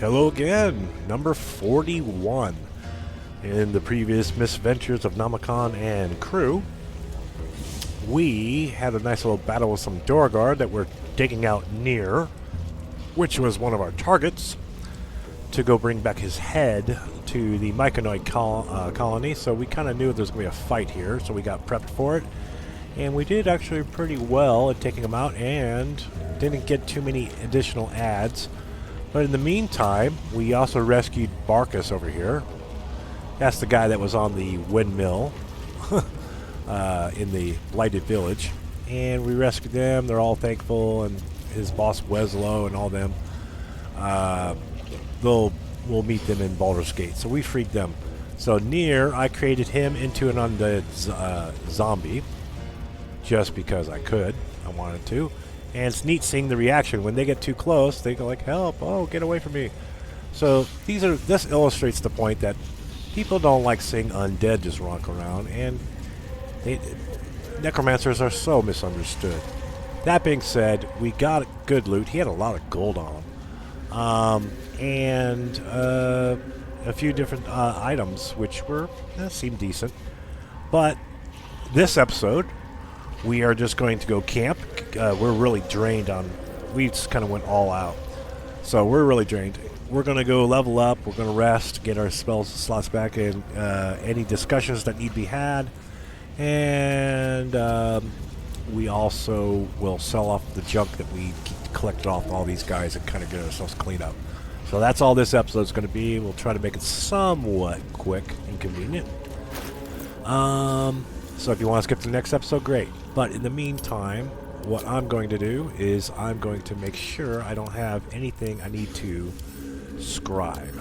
Hello again, number 41. In the previous misadventures of Namakan and crew, we had a nice little battle with some Dorgar that we're digging out near, which was one of our targets, to go bring back his head to the Myconid colony. So we kind of knew there was going to be a fight here, so we got prepped for it. And we did actually pretty well at taking him out and didn't get too many additional adds. But in the meantime, we also rescued Barkus over here. That's the guy that was on the windmill in the blighted village. And we rescued them. They're all thankful, and his boss Weslow and all them. We'll meet them in Baldurs Gate. So we freed them. So Nier, I created him into an undead zombie. Just because I could. I wanted to. And it's neat seeing the reaction. When they get too close, they go like, help, oh, get away from me. So this illustrates the point that people don't like seeing undead just walk around, and necromancers are so misunderstood. That being said, we got good loot. He had a lot of gold on him. And a few different items, which seemed decent. But this episode, we are just going to go camp. We're really drained we just kind of went all out. So we're really drained. We're going to go level up. We're going to rest, get our spell slots back in, any discussions that need to be had. And we also will sell off the junk that we collected off all these guys and kind of get ourselves cleaned up. So that's all this episode is going to be. We'll try to make it somewhat quick and convenient. So if you want to skip to the next episode, great. But in the meantime, what I'm going to do is I'm going to make sure I don't have anything I need to scribe.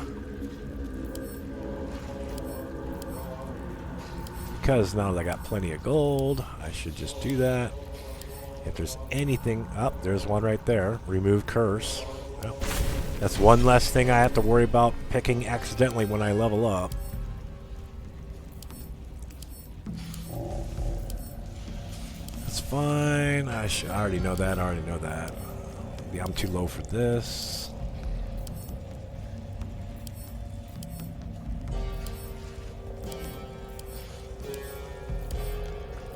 Because now that I got plenty of gold, I should just do that. If there's anything up, there's one right there. Remove curse. Yep. That's one less thing I have to worry about picking accidentally when I level up. That's fine. I already know that. Yeah, I'm too low for this.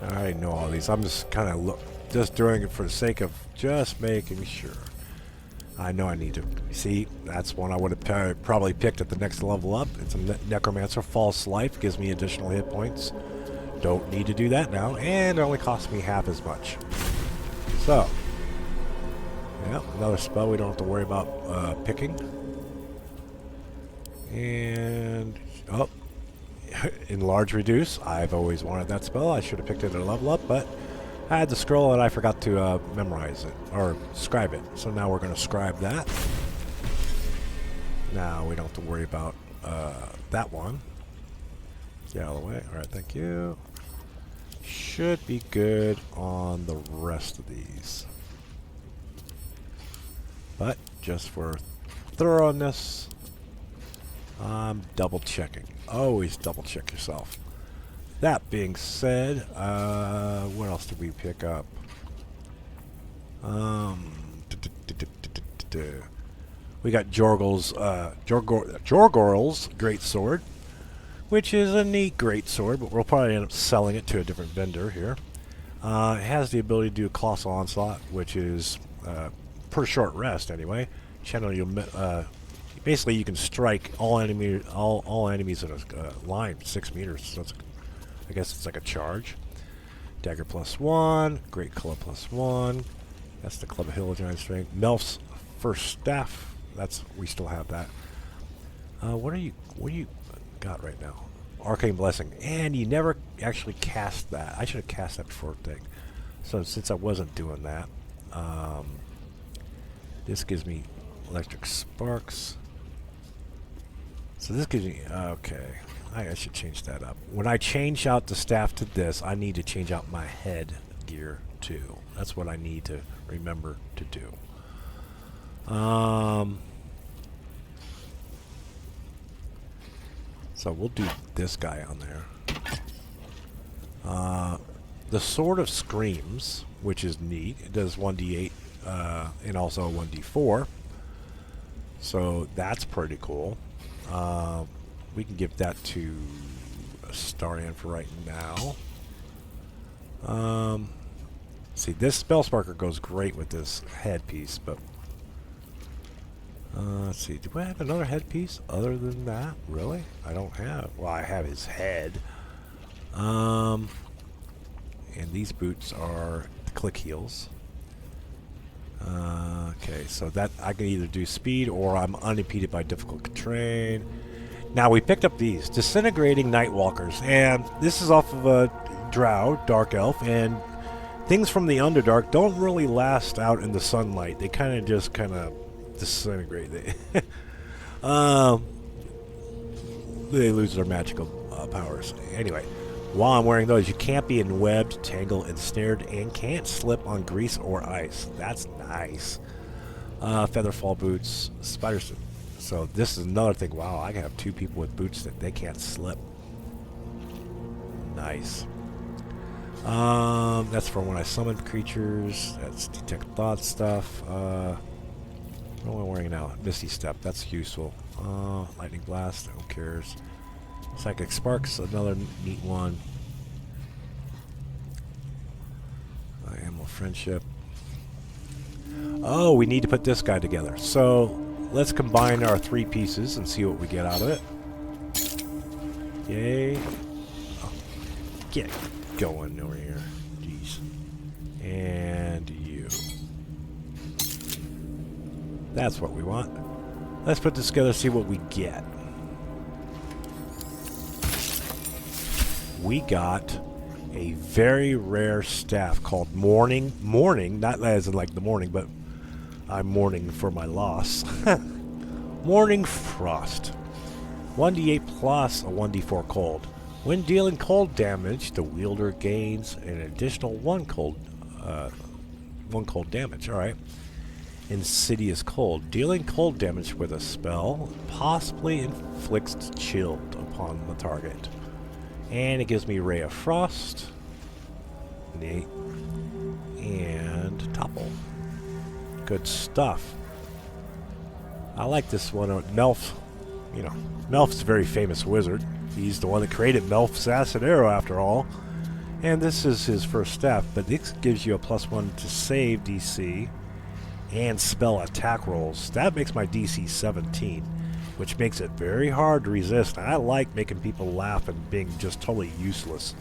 I already know all these. I'm just kind of just doing it for the sake of just making sure. I know I need to. See, that's one I would have probably picked at the next level up. It's a Necromancer. False Life gives me additional hit points. Don't need to do that now, and it only costs me half as much. So, yeah, another spell we don't have to worry about picking. And, oh, Enlarge Reduce. I've always wanted that spell. I should have picked it at a level up, but I had the scroll and I forgot to memorize it, or scribe it. So now we're going to scribe that. Now we don't have to worry about that one. Get out of the way. Alright, thank you. Should be good on the rest of these. But just for thoroughness, I'm double checking. Always double check yourself. That being said, what else did we pick up? We got Jorgorl's great sword, which is a neat great sword, but we'll probably end up selling it to a different vendor here. It has the ability to do a colossal onslaught, which is per short rest anyway. Channel basically you can strike all enemies in a line 6 meters. So I guess it's like a charge. Dagger +1, Great Club +1. That's the Club of Hill Giant Strength. Melf's first staff. We still have that. What do you got right now? Arcane Blessing, and you never actually cast that. I should have cast that before thing. So since I wasn't doing that, this gives me Electric Sparks. So this gives me okay. I should change that up. When I change out the staff to this, I need to change out my head gear too. That's what I need to remember to do. So we'll do this guy on there. The Sword of Screams, which is neat. It does 1d8 and also 1d4. So that's pretty cool. We can give that to Starian for right now. See, this Spell Sparker goes great with this headpiece, but let's see. Do I have another headpiece other than that? Really? I don't have. Well, I have his head. And these boots are the click heels. Okay, so that I can either do speed or I'm unimpeded by difficult terrain. Now we picked up these disintegrating Nightwalkers, and this is off of a Drow, Dark Elf, and things from the Underdark don't really last out in the sunlight. They kind of disintegrate. They lose their magical powers. Anyway, while I'm wearing those, you can't be enwebbed, tangled, ensnared, and can't slip on grease or ice. That's nice. Featherfall boots, spider suit. So this is another thing. Wow, I can have two people with boots that they can't slip. Nice. That's for when I summon creatures. That's detect thought stuff. What am I wearing now? Misty Step. That's useful. Lightning Blast. Who cares? Psychic Sparks. Another neat one. Animal Friendship. Oh, we need to put this guy together. So let's combine our three pieces and see what we get out of it. Yay. Oh, get going over here. Jeez. And you. That's what we want. Let's put this together, see what we get. We got a very rare staff called Mourning, not as in like the morning, but I'm mourning for my loss. Mourning Frost. 1d8 plus a 1d4 cold. When dealing cold damage, the wielder gains an additional one cold damage. All right. Insidious Cold. Dealing cold damage with a spell possibly inflicts chilled upon the target. And it gives me Ray of Frost. Neat. And Topple. Good stuff. I like this one. Melf, you know, Melf's a very famous wizard. He's the one that created Melf's Acid Arrow, after all. And this is his first staff, but this gives you a +1 to save DC and spell attack rolls. That makes my DC 17, which makes it very hard to resist. I like making people laugh and being just totally useless.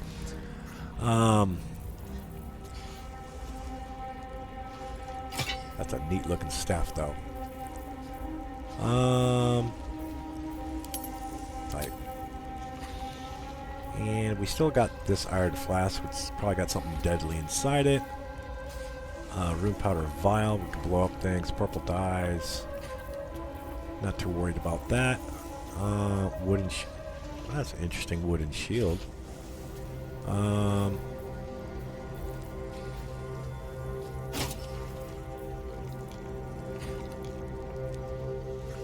That's a neat looking staff, though. Right. And we still got this iron flask, which probably got something deadly inside it. Rune powder vial, we can blow up things. Purple dyes. Not too worried about that. Wooden. That's an interesting wooden shield.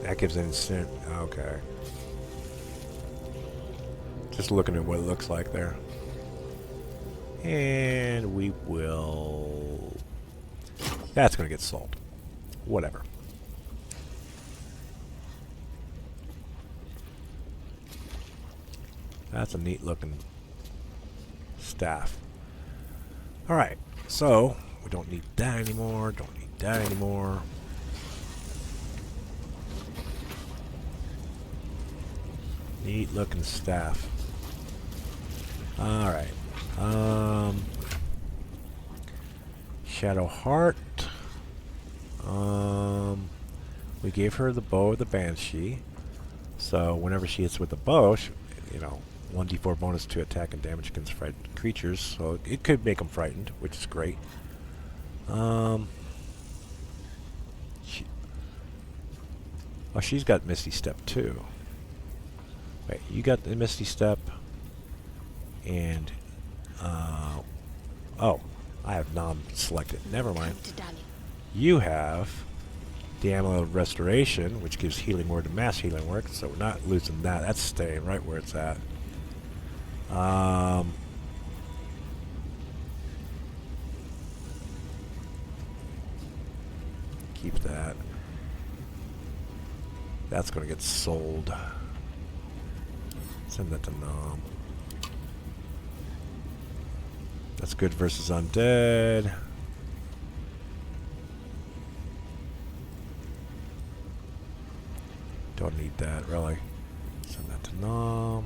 That gives an instant. Okay. Just looking at what it looks like there. And we will. That's going to get sold. Whatever. That's a neat looking staff. Alright, so we don't need that anymore. Don't need that anymore. Neat looking staff. Alright. Shadow Heart. We gave her the bow of the Banshee. So whenever she hits with the bow, she, 1d4 bonus to attack and damage against frightened creatures. So it could make them frightened, which is great. She's got Misty Step too. Wait, you got the Misty Step, and oh, I have non-selected. Never mind. You have the Amulet of Restoration, which gives healing word and mass healing work, so we're not losing that. That's staying right where it's at. Keep that. That's going to get sold. Send that to Nom. That's good versus undead. Don't need that, really. Send that to Nom.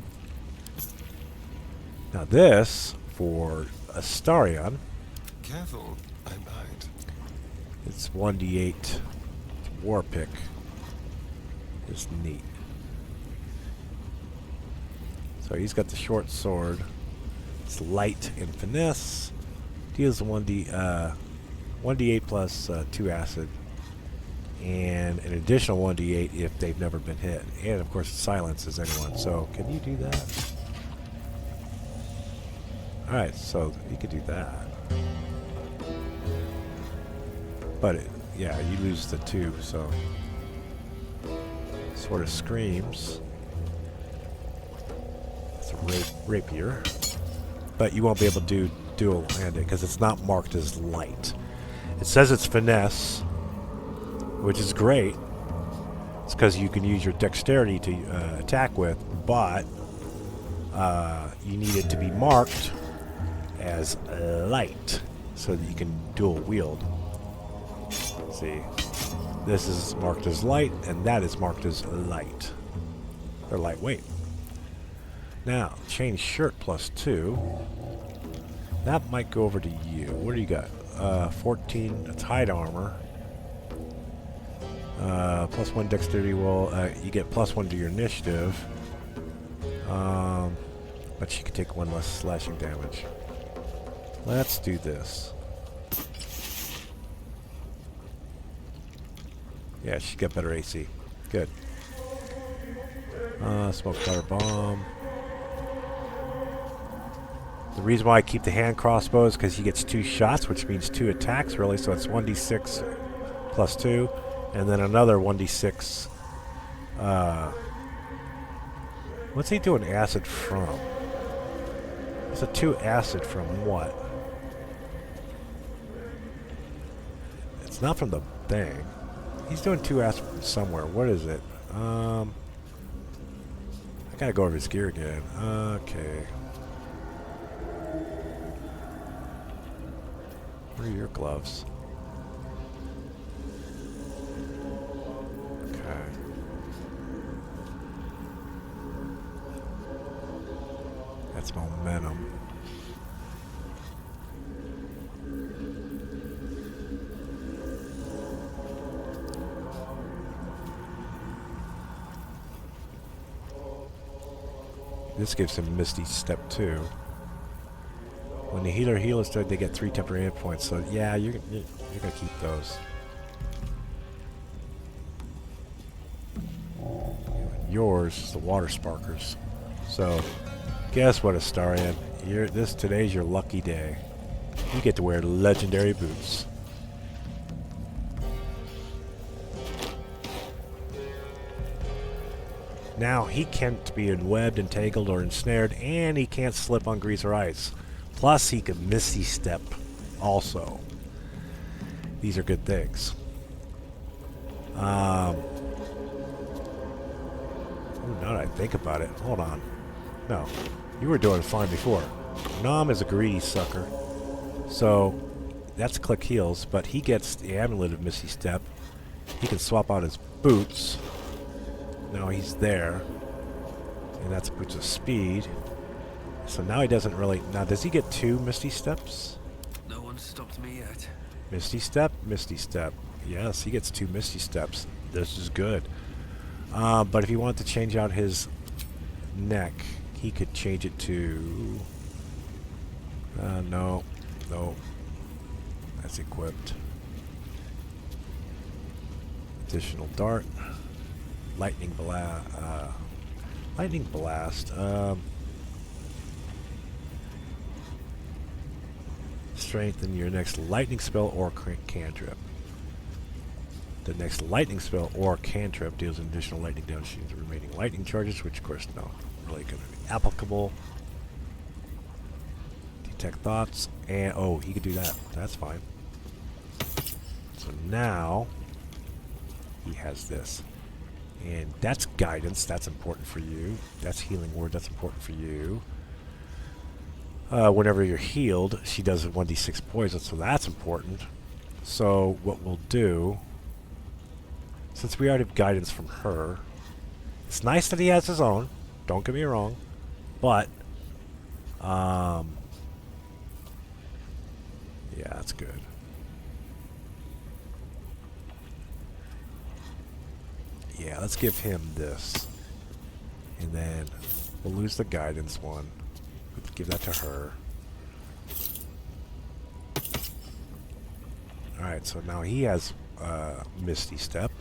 Now this, for Astarion, Careful, I might. it's 1d8 war pick. It's neat. So he's got the short sword. It's light and finesse. Deals 1d8 plus 2 acid. And an additional 1d8 if they've never been hit. And of course it silences anyone. So can you do that? Alright, so you could do that. But yeah, you lose the 2, so sort of screams. It's a rapier. But you won't be able to do dual handed because it's not marked as light. It says it's finesse, which is great. It's because you can use your dexterity to attack with, but you need it to be marked as light so that you can dual wield. See, this is marked as light, and that is marked as light. They're lightweight. Now, change shirt plus 2. That might go over to you. What do you got? 14, it's hide armor. Plus 1 dexterity will, you get plus 1 to your initiative. But she can take 1 less slashing damage. Let's do this. Yeah, she got better AC. Good. Smoke powder bomb. The reason why I keep the hand crossbow is because he gets 2 shots, which means 2 attacks, really. So it's 1d6 plus 2, and then another 1d6. What's he doing acid from? It's a 2 acid from what? It's not from the thing. He's doing 2 acid from somewhere. What is it? I gotta go over his gear again. Okay. Where are your gloves? Okay. That's momentum. This gives him Misty Step 2. When the healer heals, they get 3 temporary hit points. So yeah, you're gonna keep those. Yours is the water sparkers. So guess what, Astarion? Today's your lucky day. You get to wear legendary boots. Now he can't be enwebbed, entangled, or ensnared, and he can't slip on grease or ice. Plus, he can Misty Step also. These are good things. Ooh, now that I think about it, hold on. No, you were doing fine before. Nom is a greedy sucker. So, that's click heals, but he gets the amulet of Misty Step. He can swap out his boots. Now he's there. And that's boots of speed. So now he doesn't really... Now, does he get 2 Misty Steps? No one stopped me yet. Misty Step, Misty Step. Yes, he gets 2 Misty Steps. This is good. But if he wanted to change out his neck, he could change it to... no. That's equipped. Additional dart. Lightning blast. Lightning blast. Strengthen your next lightning spell or cantrip. The next lightning spell or cantrip deals an additional lightning damage to the remaining lightning charges, which of course no, really going to be applicable. Detect thoughts, and oh, he could do that. That's fine. So now he has this. And that's guidance. That's important for you. That's healing word. That's important for you. Whenever you're healed, she does a 1d6 poison, so that's important. So what we'll do, since we already have guidance from her, it's nice that he has his own. Don't get me wrong, but yeah, that's good. Yeah, let's give him this, and then we'll lose the guidance one. Give that to her. Alright, so now he has Misty Step.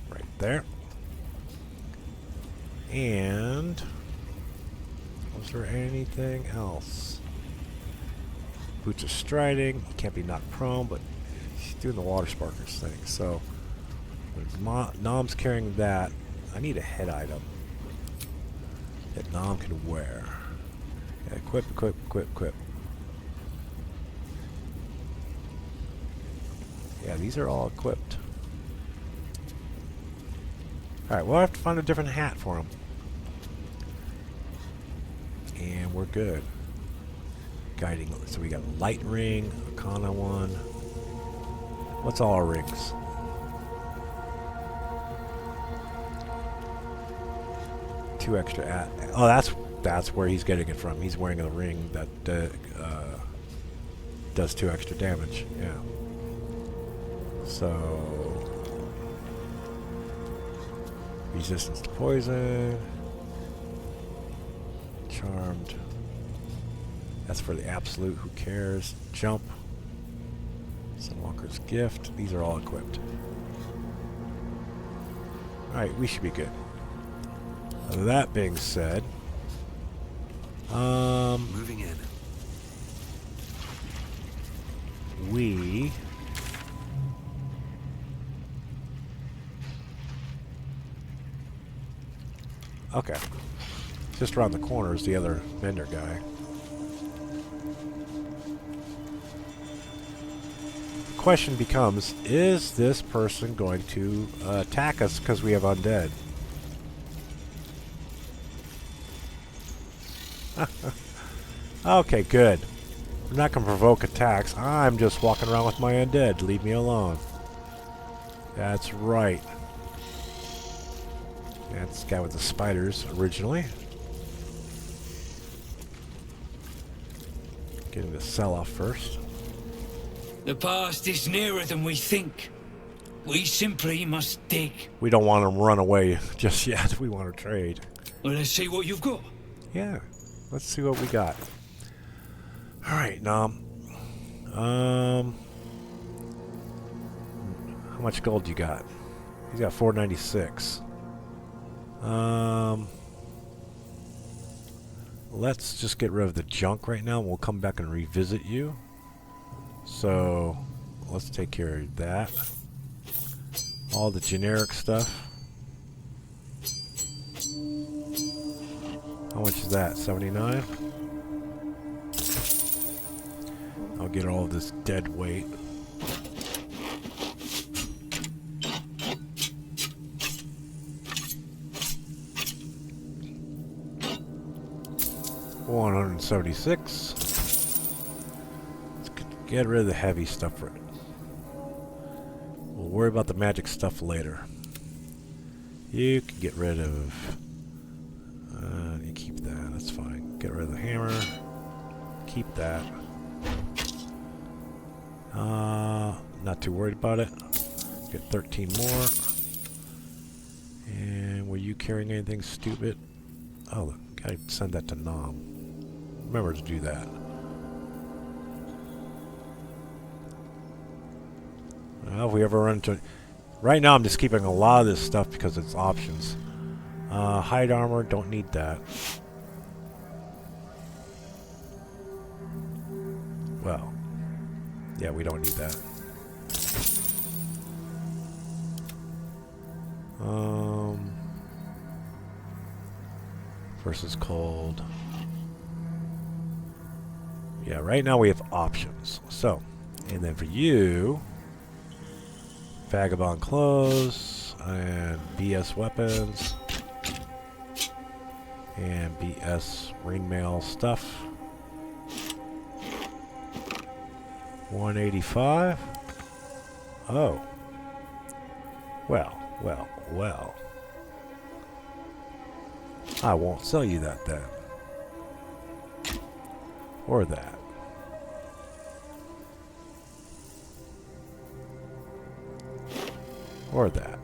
Right there. And was there anything else? Boots of Striding. He can't be knocked prone, but he's doing the Water Sparkers thing. So Nom's carrying that. I need a head item that Nom can wear. Yeah, equip, equip, equip, equip. Yeah, these are all equipped. Alright, we'll have to find a different hat for him. And we're good. Guiding. So we got Light Ring, Arcana 1. What's all our rings? Two extra oh, that's where he's getting it from. He's wearing a ring that does 2 extra damage. Yeah. So resistance to poison, charmed. That's for the absolute. Who cares? Jump. Sunwalker's gift. These are all equipped. All right, we should be good. That being said, Moving in. We okay. Just around the corner is the other vendor guy. The question becomes: is this person going to attack us because we have undead? Okay, good. I'm not going to provoke attacks. I'm just walking around with my undead. Leave me alone. That's right. That's the guy with the spiders originally. Getting the sell off first. The past is nearer than we think. We simply must dig. We don't want to run away just yet. We want to trade. Well, let's see what you've got. Yeah. Let's see what we got. Alright, Nom. How much gold you got? He's got 496. Let's just get rid of the junk right now. We'll come back and revisit you. So, let's take care of that. All the generic stuff. How much is that? 79? I'll get all of this dead weight. $176. Let's get rid of the heavy stuff for it. We'll worry about the magic stuff later. You can get rid of... you keep that, that's fine. Get rid of the hammer. Keep that. Not too worried about it. Get 13 more. And were you carrying anything stupid? Oh, gotta send that to Nom. Remember to do that. Well, if we ever run into... Right now I'm just keeping a lot of this stuff because it's options. Hide armor, don't need that. Well, yeah, we don't need that. Versus cold. Yeah, right now we have options. So, and then for you, Vagabond clothes and BS weapons and BS ringmail stuff. 185. Oh. Well. I won't sell you that then. Or that. Or that.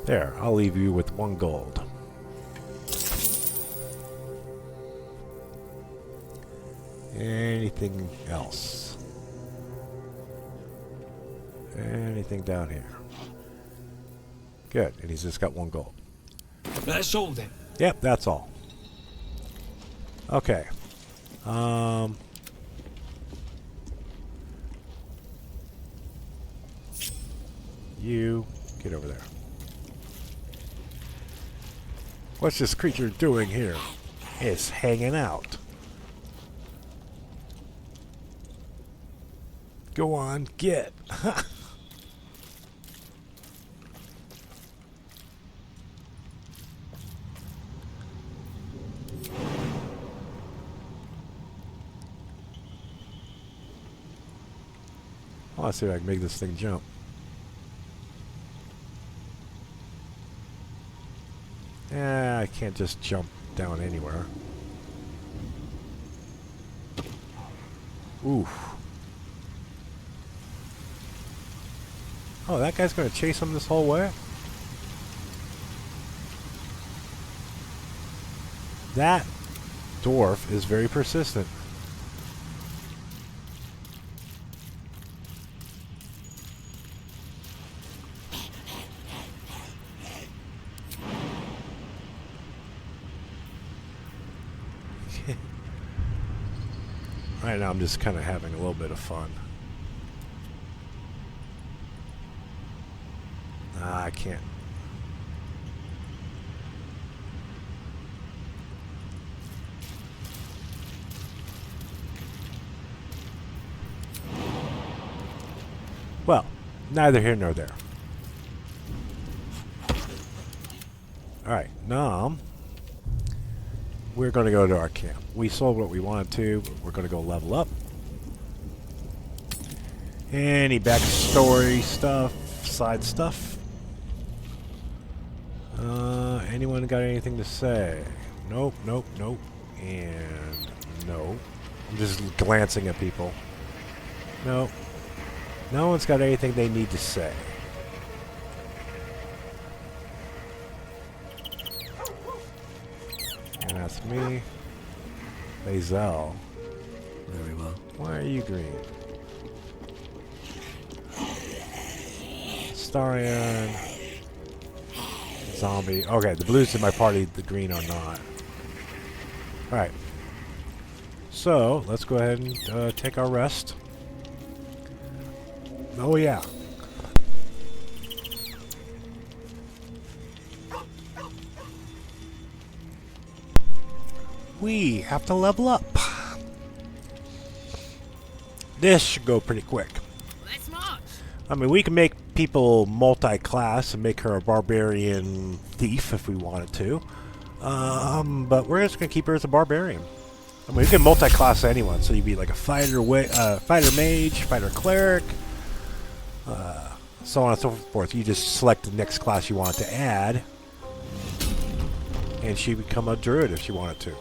There, I'll leave you with 1 gold. Anything else? Anything down here? Good, and he's just got 1 gold. That's all then. Yep, that's all. Okay. You get over there. What's this creature doing here? It's hanging out. Go on, get. Let's see if I can make this thing jump. Yeah, I can't just jump down anywhere. Oof. Oh, that guy's gonna chase him this whole way? That dwarf is very persistent. Right now I'm just kind of having a little bit of fun. I can't. Well, neither here nor there. Alright, now we're going to go to our camp. We sold what we wanted to, but we're going to go level up. Any backstory stuff, side stuff? Anyone got anything to say? Nope, nope, nope, and no. I'm just glancing at people. Nope. No one's got anything they need to say. And that's me. Lazel. Very well. Why are you green? Starion. Zombie. Okay, the blues in my party, the green are not. Alright. So, let's go ahead and take our rest. Oh yeah. We have to level up. This should go pretty quick. Let's march. I mean, we can make people multi-class and make her a barbarian thief if we wanted to. But we're just going to keep her as a barbarian. I mean, we can multi-class anyone, so you'd be like a fighter mage, fighter cleric, so on and so forth. You just select the next class you want to add, and she become a druid if she wanted to.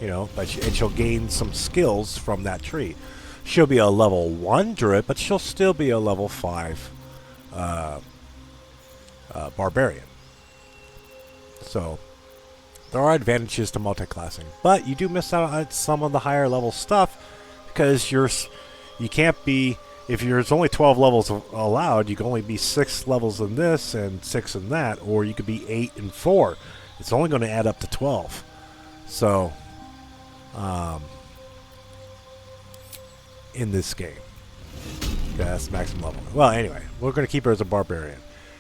You know, and she'll gain some skills from that tree. She'll be a level 1 druid, but she'll still be a level 5 barbarian. So there are advantages to multi-classing, but you do miss out on some of the higher level stuff because you can't be, if there's only 12 levels allowed, you can only be 6 levels in this and 6 in that, or you could be 8 and 4. It's only going to add up to 12. So in this game, that's maximum level. Well, anyway, we're going to keep her as a barbarian.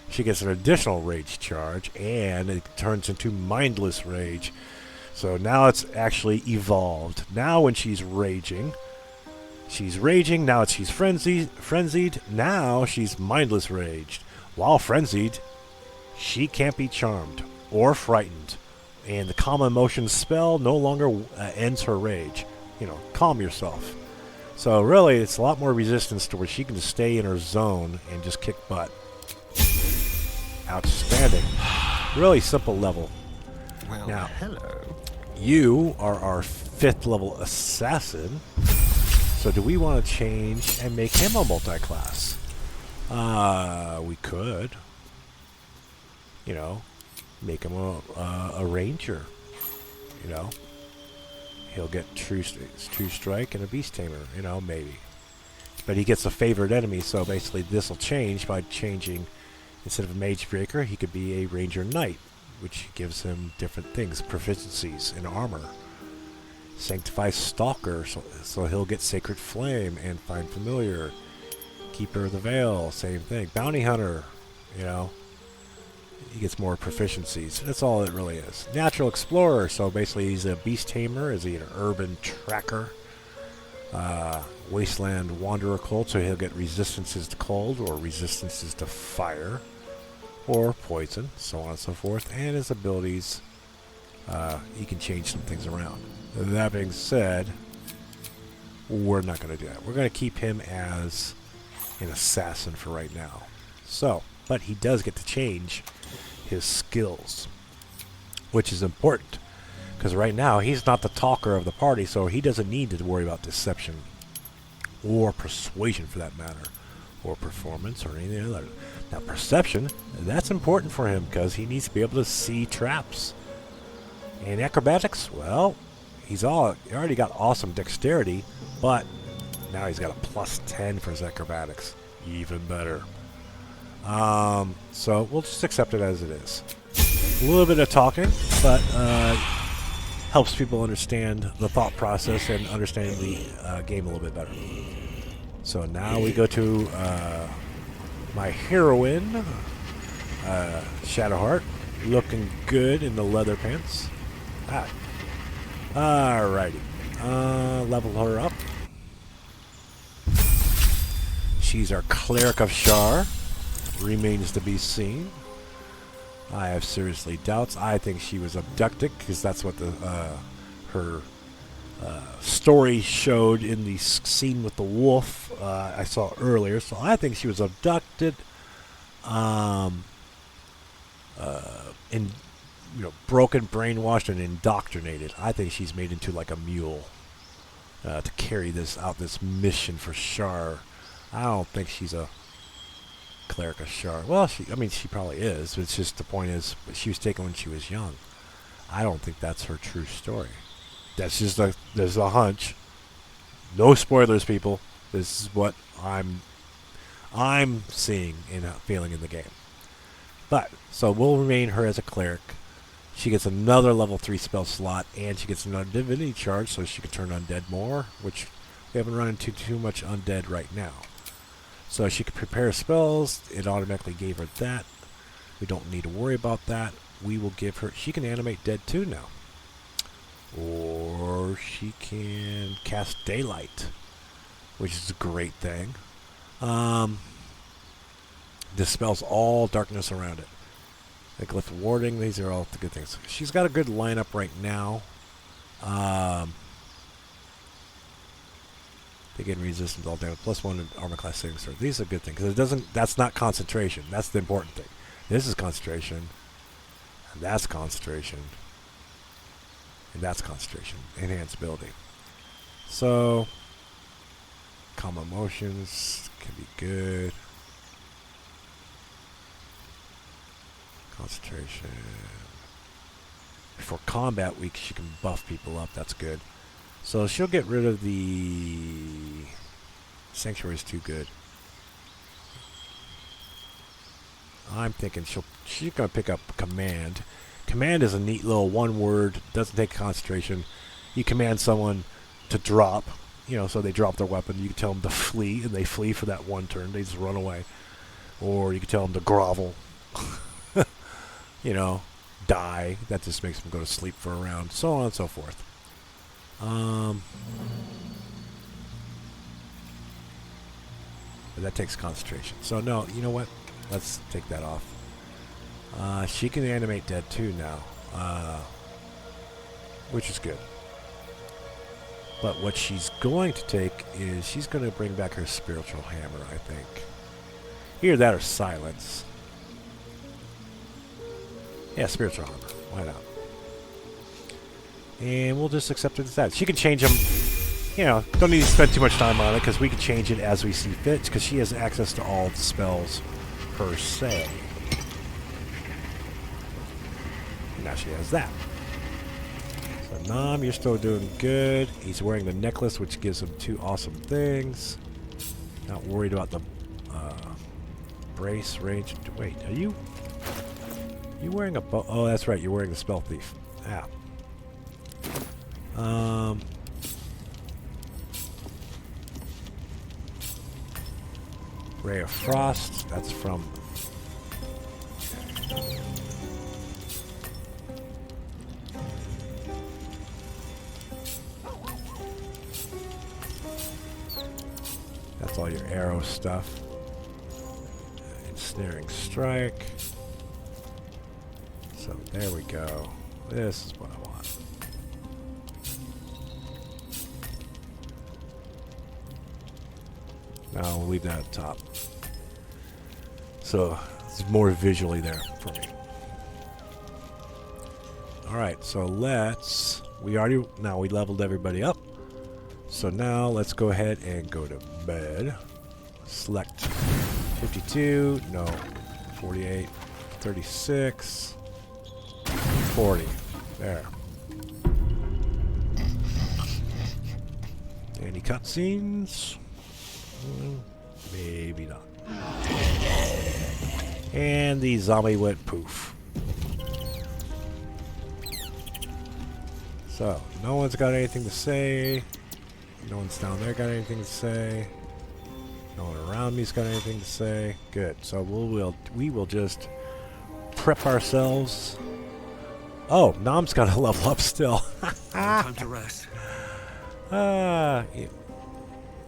She gets an additional rage charge, and it turns into mindless rage. So now it's actually evolved. Now when she's raging, She's raging, now she's frenzied, now she's mindless raged. While frenzied, she can't be charmed or frightened. And the calm emotion spell no longer ends her rage. You know, calm yourself. So really, it's a lot more resistance to where she can just stay in her zone and just kick butt. Outstanding. Really simple level. Well, Now, hello. you are our 5th level assassin. So do we want to change and make him a multi-class? We could. You know, make him a ranger. You know, he'll get true strike and a beast tamer. You know, maybe. But he gets a favored enemy, so basically this will change by changing. Instead of a mage breaker, he could be a ranger knight, which gives him different things, proficiencies in armor. Sanctify stalker, so he'll get sacred flame and find familiar. Keeper of the veil, same thing. Bounty hunter, you know, he gets more proficiencies. That's all it really is. Natural explorer, so basically he's a beast tamer. Is he an urban tracker? Wasteland wanderer cult, so he'll get resistances to cold or resistances to fire or poison, so on and so forth. And his abilities, he can change some things around. That being said, we're not going to do that. We're going to keep him as an assassin for right now. So, but he does get to change his skills, which is important. Because right now, he's not the talker of the party, so he doesn't need to worry about deception. Or persuasion, for that matter. Or performance, or anything other. Now, perception, that's important for him, because he needs to be able to see traps. And acrobatics, well, he already got awesome dexterity, but now he's got a +10 for his acrobatics. Even better. So, we'll just accept it as it is. A little bit of talking, but helps people understand the thought process and understand the game a little bit better. So now we go to my heroine, Shadowheart, looking good in the leather pants. Alrighty. Level her up. She's our Cleric of Shar. Remains to be seen. I have seriously doubts. I think she was abducted, because that's what her story showed in the scene with the wolf I saw earlier. So I think she was abducted, and broken, brainwashed, and indoctrinated. I think she's made into like a mule to carry this mission for Shar. I don't think she's a Cleric of Shar. Well, she probably is. But it's just the point is, she was taken when she was young. I don't think that's her true story. That's just there's a hunch. No spoilers, people. This is what I'm seeing and feeling in the game. But so we'll remain her as a cleric. She gets another level 3 spell slot, and she gets another divinity charge, so she can turn undead more, which we haven't run into too much undead right now. So she can prepare spells. It automatically gave her that. We don't need to worry about that. We will give her... She can animate dead too now. Or she can cast daylight, which is a great thing. Dispels all darkness around it. The glyph warding, these are all the good things. She's got a good lineup right now. They get resistance all damage, +1 in armor class saving throw. These are good things, because it doesn't. That's not concentration. That's the important thing. This is concentration, and that's concentration, and that's concentration. Enhanced ability. So, calm emotions can be good. Concentration. Before combat week, she can buff people up. That's good. So she'll get rid of the... Sanctuary is too good. I'm thinking she's going to pick up Command. Command is a neat little one word. Doesn't take concentration. You command someone to drop. So they drop their weapon. You can tell them to flee, and they flee for that one turn. They just run away. Or you can tell them to grovel. Die. That just makes them go to sleep for a round. So on and so forth. But that takes concentration. So no, you know what? Let's take that off. She can animate dead too now, which is good. But what she's going to take is she's going to bring back her spiritual hammer, I think. Either that or silence. Yeah, spiritual hammer. Why not? And we'll just accept it as that. She can change them. You know, don't need to spend too much time on it because we can change it as we see fit because she has access to all the spells per se. Now she has that. So Nam, you're still doing good. He's wearing the necklace, which gives him 2 awesome things. Not worried about the brace range. Wait, are you wearing a bow? Oh, that's right. You're wearing the spell thief. Ah. Ray of Frost. That's from. That's all your arrow stuff. Ensnaring strike. So there we go. This is what I want. Now we'll leave that at the top. So it's more visually there for me. Alright, so we leveled everybody up. So now let's go ahead and go to bed. Select 52, no, 48, 36, 40. There. Any cutscenes? Maybe not. And the zombie went poof. So, no one's got anything to say. No one's down there got anything to say. No one around me's got anything to say. Good. So we will just prep ourselves. Oh, Nam's got to level up still. Time to rest. Yeah.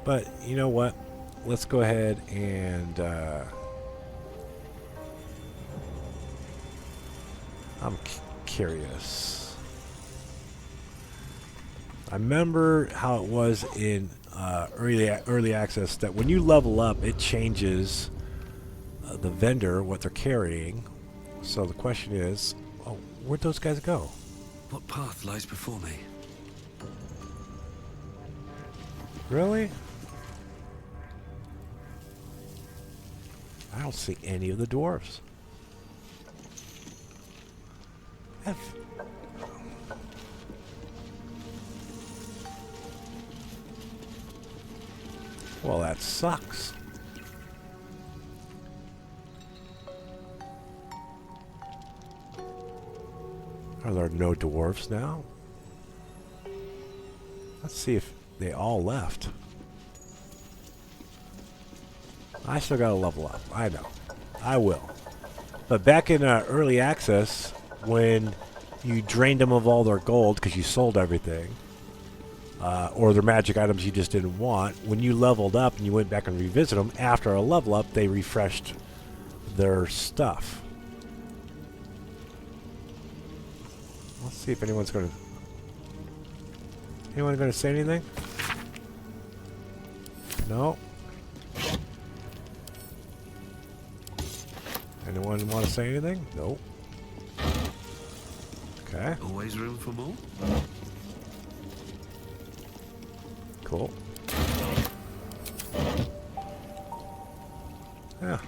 But you know what? Let's go ahead and I'm curious. I remember how it was in early access that when you level up, it changes the vendor, what they're carrying. So the question is, where'd those guys go? What path lies before me? Really? I don't see any of the dwarves. Well, that sucks. Are there no dwarves now? Let's see if they all left. I still gotta level up. I know. I will. But back in early access, when you drained them of all their gold because you sold everything, or their magic items you just didn't want, when you leveled up and you went back and revisit them, after a level up, they refreshed their stuff. Let's see if anyone's going to... Anyone going to say anything? No? Anyone want to say anything? Nope. Okay. Always room for more? Cool. Yeah.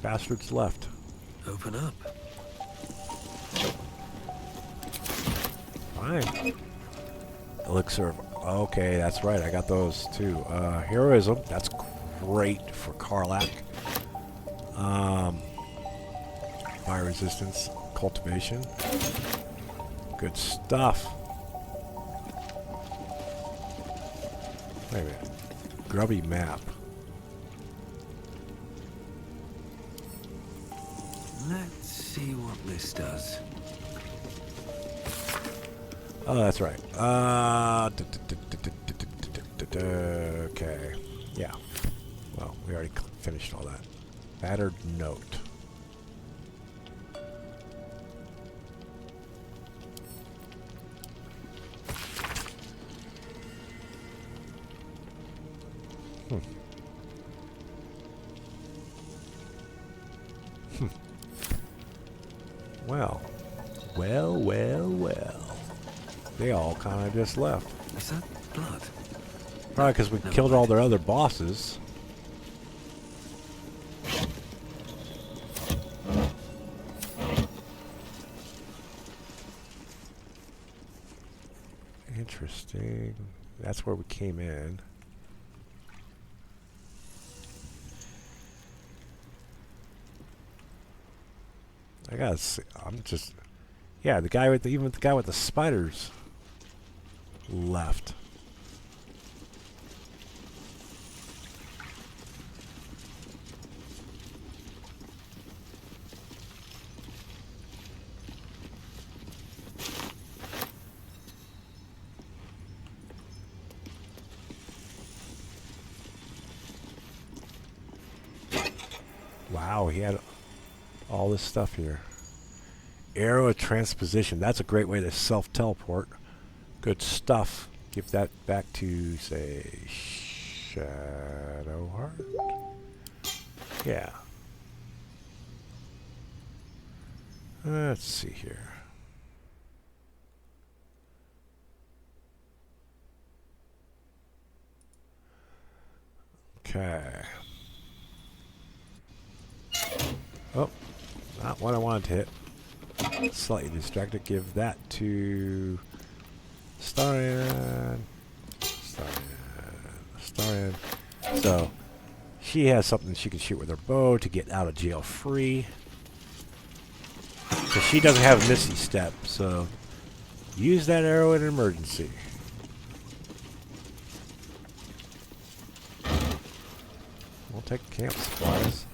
Bastards left. Open up. Fine. Elixir. Okay, that's right. I got those too. Heroism. That's great for Karlach. Fire resistance. Cultivation. Good stuff. Wait a minute. Grubby map. Let's see what this does. Oh, that's right. Okay. Yeah. Well, we already finished all that. Battered note. Well. They all kind of just left. Is that blood? Probably because we killed all their other bosses. Interesting. That's where we came in. I gotta see. I'm just. Yeah, the guy with the, even the guy with the spiders left. Wow, he had all this stuff here. Arrow of transposition. That's a great way to self-teleport. Good stuff. Give that back to, say, Shadowheart? Yeah. Let's see here. Okay. Oh, not what I wanted to hit. Slightly distracted. Give that to Starian. Starian. So, she has something she can shoot with her bow to get out of jail free. So she doesn't have a Misty Step, so use that arrow in an emergency. We'll take camp supplies.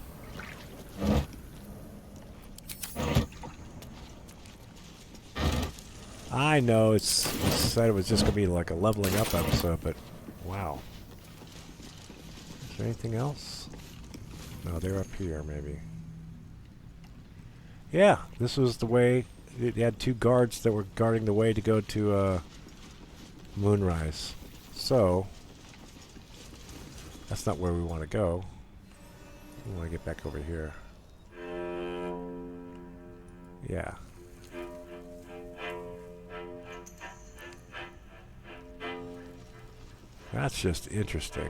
I know it said it was just going to be like a leveling up episode, but wow. Is there anything else? No, they're up here maybe. Yeah, this was the way. It had two guards that were guarding the way to go to Moonrise. So, that's not where we want to go. We want to get back over here. Yeah. That's just interesting.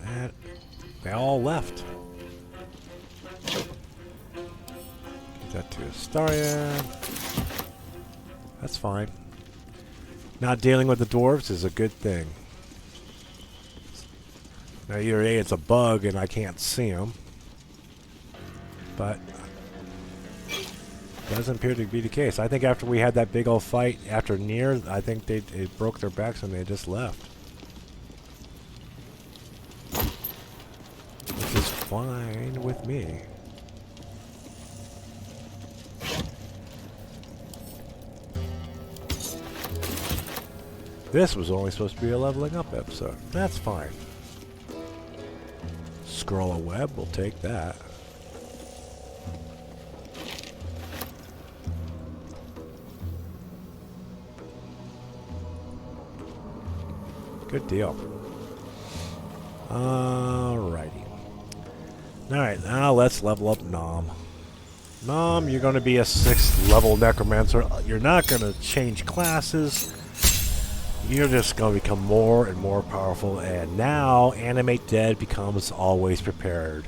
And they all left. Give that to Astarion. That's fine. Not dealing with the dwarves is a good thing. Now, either A, it's a bug and I can't see them, but doesn't appear to be the case. I think after we had that big old fight after Nier, I think they broke their backs and they just left. Which is fine with me. This was only supposed to be a leveling up episode. That's fine. Scroll of web, we'll take that. Good deal. Alrighty. Alright, now let's level up Nom. Nom, you're going to be a 6th level necromancer. You're not going to change classes. You're just going to become more and more powerful, and now Animate Dead becomes Always Prepared.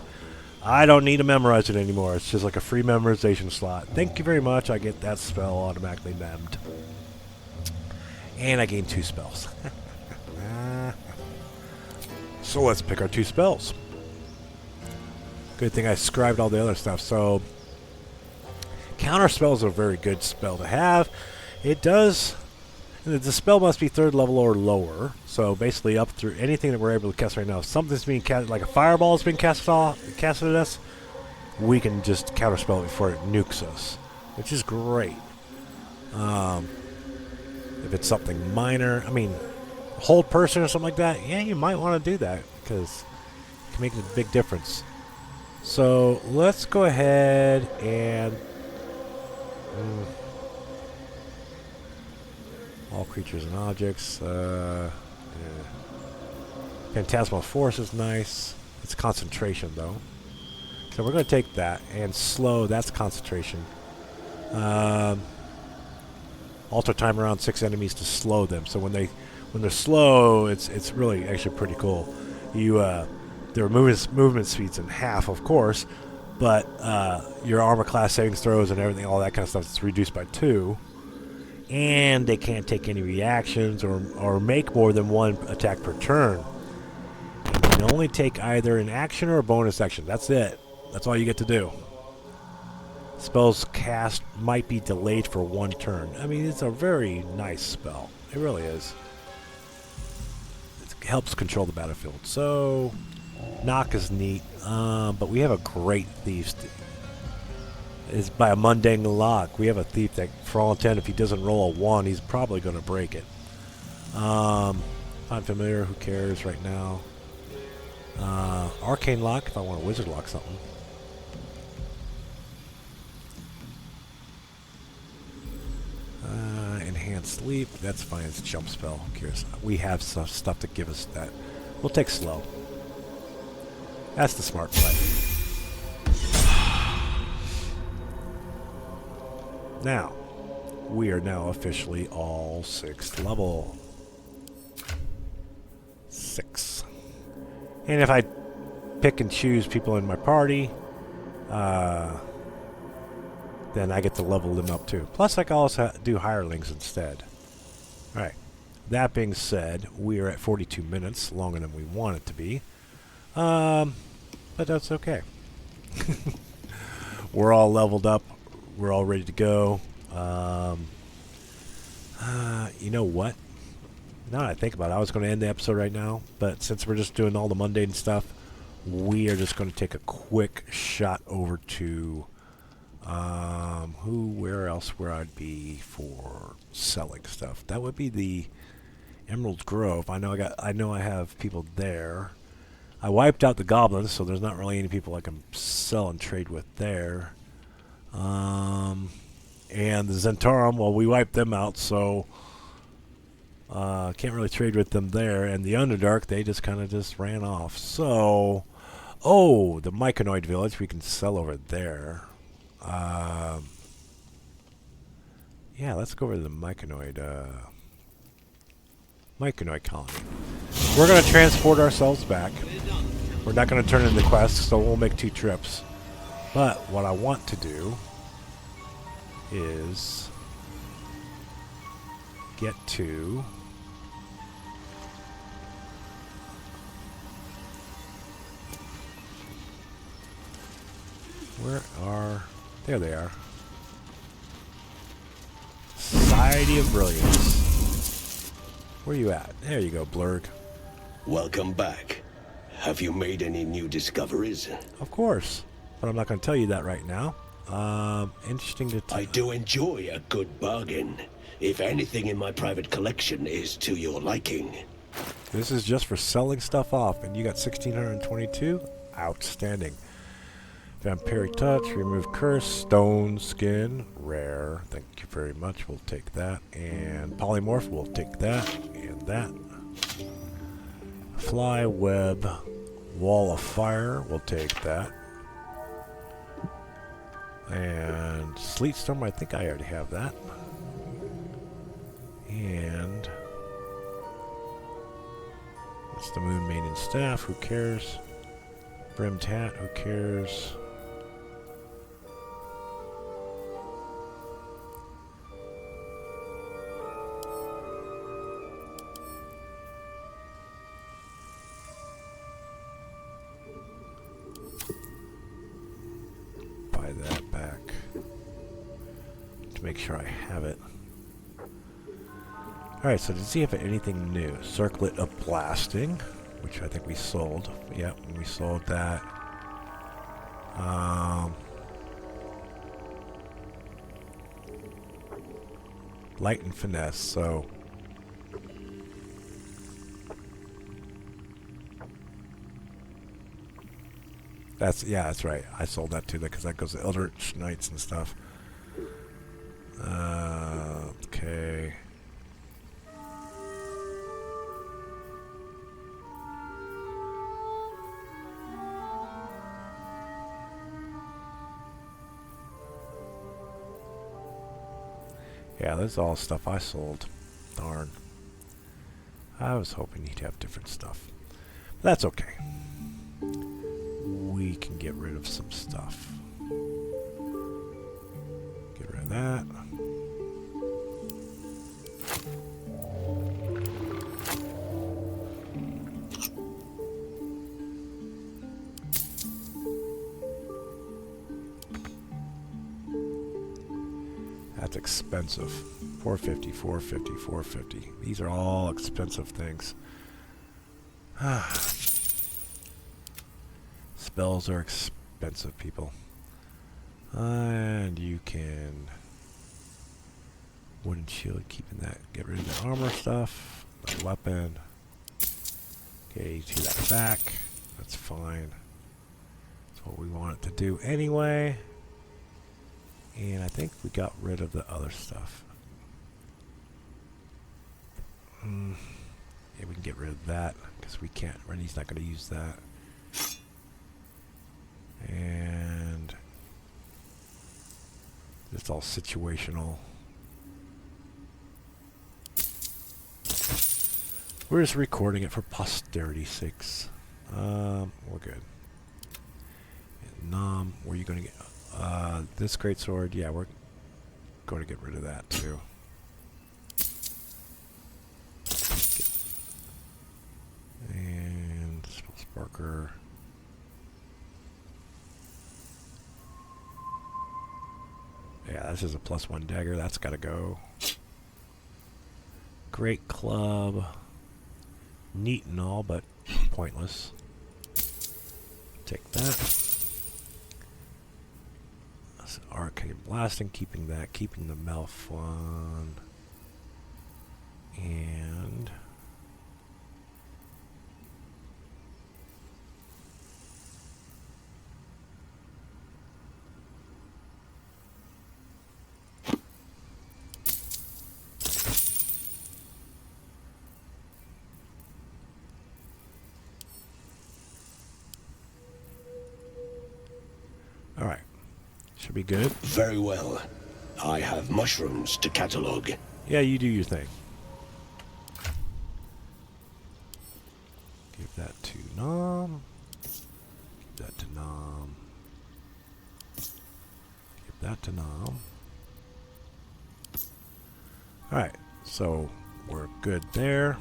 I don't need to memorize it anymore. It's just like a free memorization slot. Thank you very much. I get that spell automatically memmed. And I gain 2 spells. So let's pick our 2 spells. Good thing I scribed all the other stuff. So, counter spells are a very good spell to have. It does... The spell must be 3rd level or lower, so basically up through anything that we're able to cast right now. If something's being cast, like a fireball is being casted at us, we can just counterspell it before it nukes us, which is great. If it's something minor, I mean, hold person or something like that, yeah, you might want to do that because it can make a big difference. So let's go ahead and all creatures and objects. Yeah. Phantasmal Force is nice. It's concentration though. So we're going to take that and slow. That's concentration. Alter time around 6 enemies to slow them. So when they're slow, it's really actually pretty cool. Their movement speeds in half, of course, but your armor class savings throws and everything, all that kind of stuff, is reduced by 2. And they can't take any reactions or make more than 1 attack per turn. And you can only take either an action or a bonus action. That's it. That's all you get to do. Spells cast might be delayed for 1 turn. I mean, it's a very nice spell. It really is. It helps control the battlefield. So, knock is neat. But we have a great thief. It's by a mundane lock. We have a thief that, for all intent, if he doesn't roll a 1, he's probably going to break it. Find familiar. Who cares right now? Arcane lock if I want to wizard lock something. Enhanced sleep, that's fine. It's a jump spell. Who cares? We have stuff to give us that. We'll take slow. That's the smart play. Now, we are now officially all 6th level. 6. And if I pick and choose people in my party, then I get to level them up too. Plus, I can also do hirelings instead. Alright. That being said, we are at 42 minutes, longer than we want it to be. But that's okay. We're all leveled up. We're all ready to go. You know what? Now that I think about it, I was going to end the episode right now, but since we're just doing all the mundane stuff, we are just going to take a quick shot over to where I'd be for selling stuff. That would be the Emerald Grove. I know I have people there. I wiped out the goblins, so there's not really any people I can sell and trade with there. And the Zentarum, well, we wiped them out, so can't really trade with them there. And the Underdark, they just kind of just ran off. So, the Myconid village we can sell over there. Yeah, let's go over to the Myconid colony. We're going to transport ourselves back. We're not going to turn in the quest, so we'll make 2 trips. But what I want to do is get to there they are. Society of Brilliance. Where you at? There you go, Blurg. Welcome back. Have you made any new discoveries? Of course, but I'm not going to tell you that right now. Interesting to I do enjoy a good bargain. If anything in my private collection is to your liking. This is just for selling stuff off, and you got 1,622? Outstanding. Vampiric Touch, Remove Curse, Stone Skin, Rare. Thank you very much. We'll take that. And Polymorph, we'll take that. And that. Fly Web, Wall of Fire, we'll take that. And Sleet Storm, I think I already have that. And it's the Moon Maiden Staff, who cares? Brimmed Hat, who cares? Buy that back to make sure I have it. Alright, so to see if anything new. Circlet of Blasting, which I think we sold. Yep, we sold that. Light and finesse, so... yeah, that's right. I sold that too, because that goes to Eldritch Knights and stuff. Okay. Yeah, this is all stuff I sold. Darn. I was hoping he'd have different stuff. But that's okay. We can get rid of some stuff. Get rid of that. That's expensive. 450, 450, 450. These are all expensive things. Spells are expensive, people. And you can... Wooden shield, keeping that. Get rid of the armor stuff. The weapon. Okay, to that back. That's fine. That's what we want it to do anyway. And I think we got rid of the other stuff. Yeah, we can get rid of that because we can't. Rennie's not going to use that. And it's all situational. We're just recording it for posterity's sakes. We're good. And Nom, where are you going to get? This great sword, yeah, we're going to get rid of that too. And Sparker. Yeah, this is a +1 dagger. That's got to go. Great club. Neat and all, but pointless. Take that. Arcane blasting, keeping that, keeping the Malfon, and all right. Should be good. Very well. I have mushrooms to catalog. Yeah, you do your thing. Give that to Nom. Give that to Nom. Give that to Nom. Alright, so we're good there.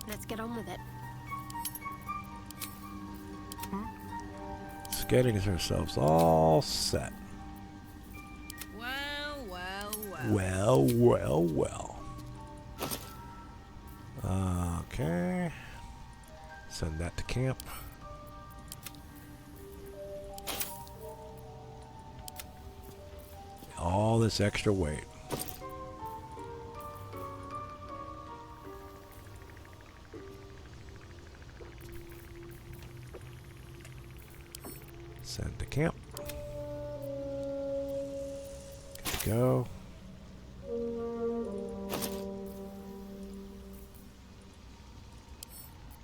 Let's get on with it. Getting ourselves all set. Well, well, Well, well. well, well. Okay. Send that to camp. All this extra weight. Send to camp. Good to go.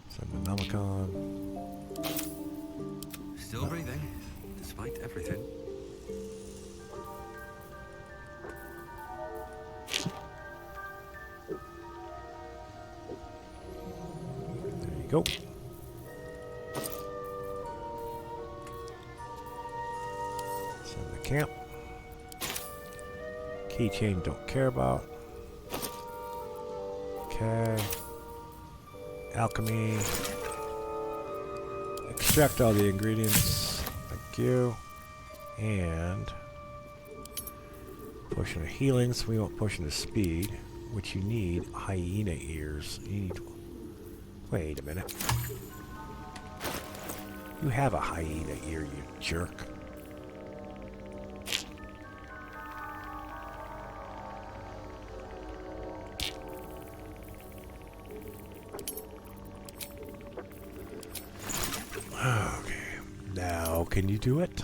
Send to Nomicon. Still breathing, despite everything. There you go. Camp. Keychain don't care about. Okay. Alchemy. Extract all the ingredients. Thank you. And potion of healing, so we want potion of speed, which you need hyena ears. You need Wait a minute. You have a hyena ear, you jerk. Okay. Now, can you do it?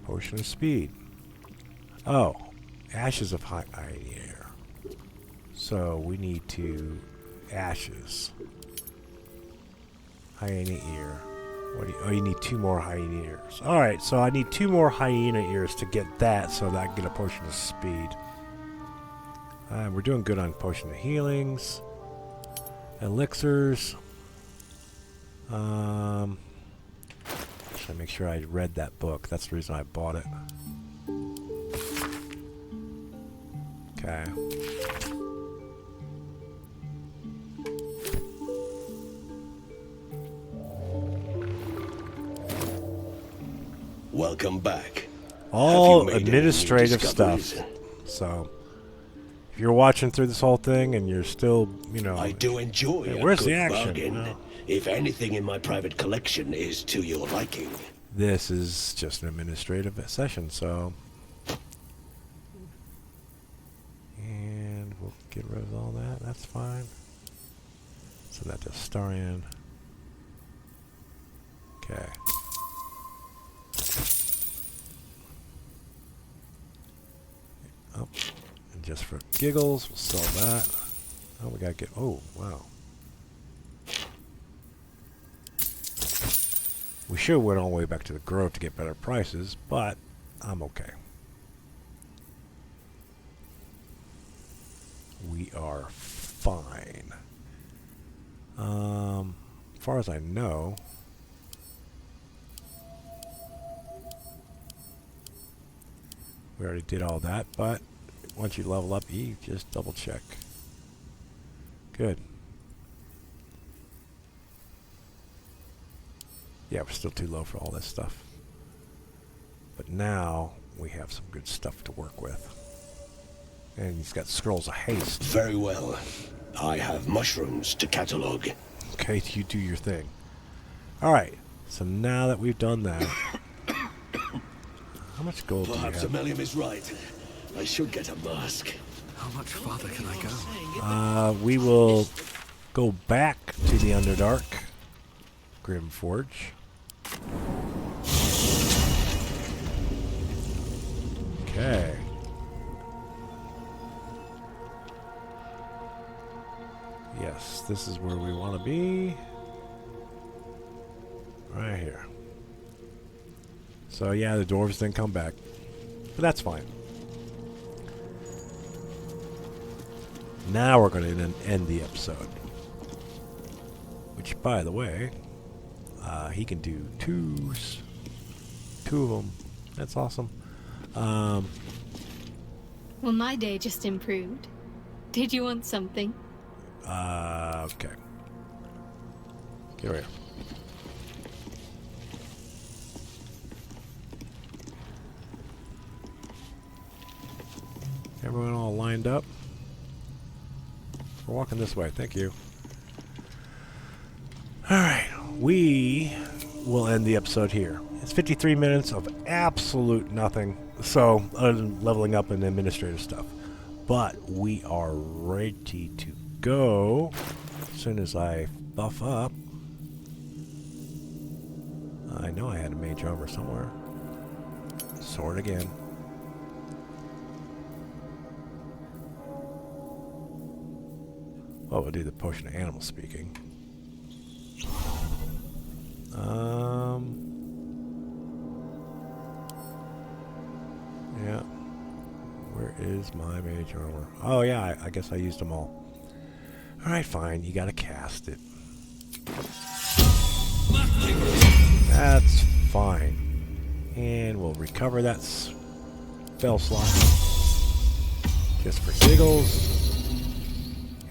Potion of speed. Oh. Ashes of hyena ear. So, we need to... Ashes. Hyena ear. What do you, oh, you need 2 more hyena ears. Alright, so I need 2 more hyena ears to get that so that I can get a potion of speed. We're doing good on potion of healings. Elixirs. Should I make sure I read that book? That's the reason I bought it. Okay. Welcome back. All Have you made any administrative discoveries? stuff. So, if you're watching through this whole thing and you're still, you know... I do enjoy Hey, a where's good the action? bargain. No. If anything in my private collection is to your liking. This is just an administrative session, so... And we'll get rid of all that. That's fine. Send that to Starian. Okay. Oh, and just for giggles, we'll sell that. Oh, we gotta get... Oh, wow. We should have went all the way back to the Grove to get better prices, but I'm okay. We are fine. As far as I know... We already did all that, but once you level up E, just double check. Good. Yeah, we're still too low for all this stuff. But now we have some good stuff to work with. And he's got scrolls of haste. Very well. I have mushrooms to catalog. Okay, you do your thing. Alright, so now that we've done that... How much gold do you Perhaps have? Ammelium is right. I should get a mask. How much farther can I go? We will go back to the Underdark. Grimforge. Okay. Yes, this is where we want to be. Right here. So yeah, the dwarves didn't come back. But that's fine. Now we're going to end the episode. Which, by the way, he can do 2 of them. That's awesome. Well, my day just improved. Did you want something? Okay. Get over here. Everyone all lined up? We're walking this way. Thank you. Alright. We will end the episode here. It's 53 minutes of absolute nothing. So, other than leveling up and administrative stuff. But we are ready to go as soon as I buff up. I know I had a mage armor somewhere. Sword again. Well, we'll do the potion of animal speaking. Yeah. Where is my mage armor? Oh, yeah, I guess I used them all. Alright, fine. You gotta cast it. That's fine. And we'll recover that spell slot. Just for giggles.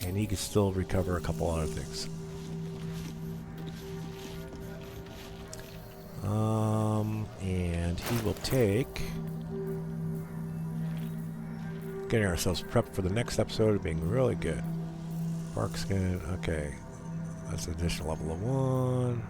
And he can still recover a couple other things. And he will take... Getting ourselves prepped for the next episode of being really good. Bark skin, okay. That's an additional level of 1.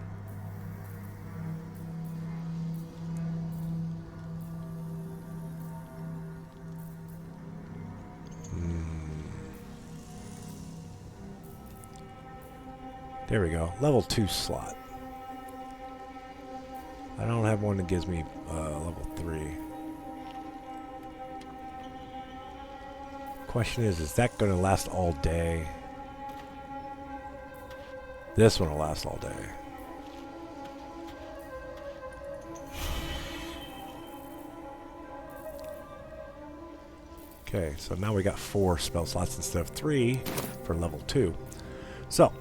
There we go. Level 2 slot. I don't have one that gives me level 3. Question is that going to last all day? This one will last all day. Okay, so now we got 4 spell slots instead of 3 for level 2. So,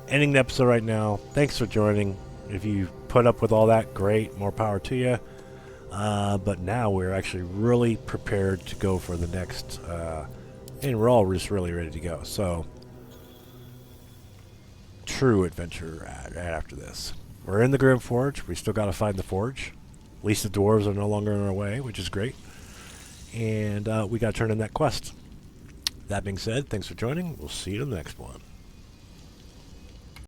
ending the episode right now. Thanks for joining. If you put up with all that, great. More power to you. But now we're actually really prepared to go for the next, and we're all just really ready to go. So, true adventure after this. We're in the Grim Forge. We still got to find the forge. At least the dwarves are no longer in our way, which is great. And we got to turn in that quest. That being said, thanks for joining. We'll see you in the next one.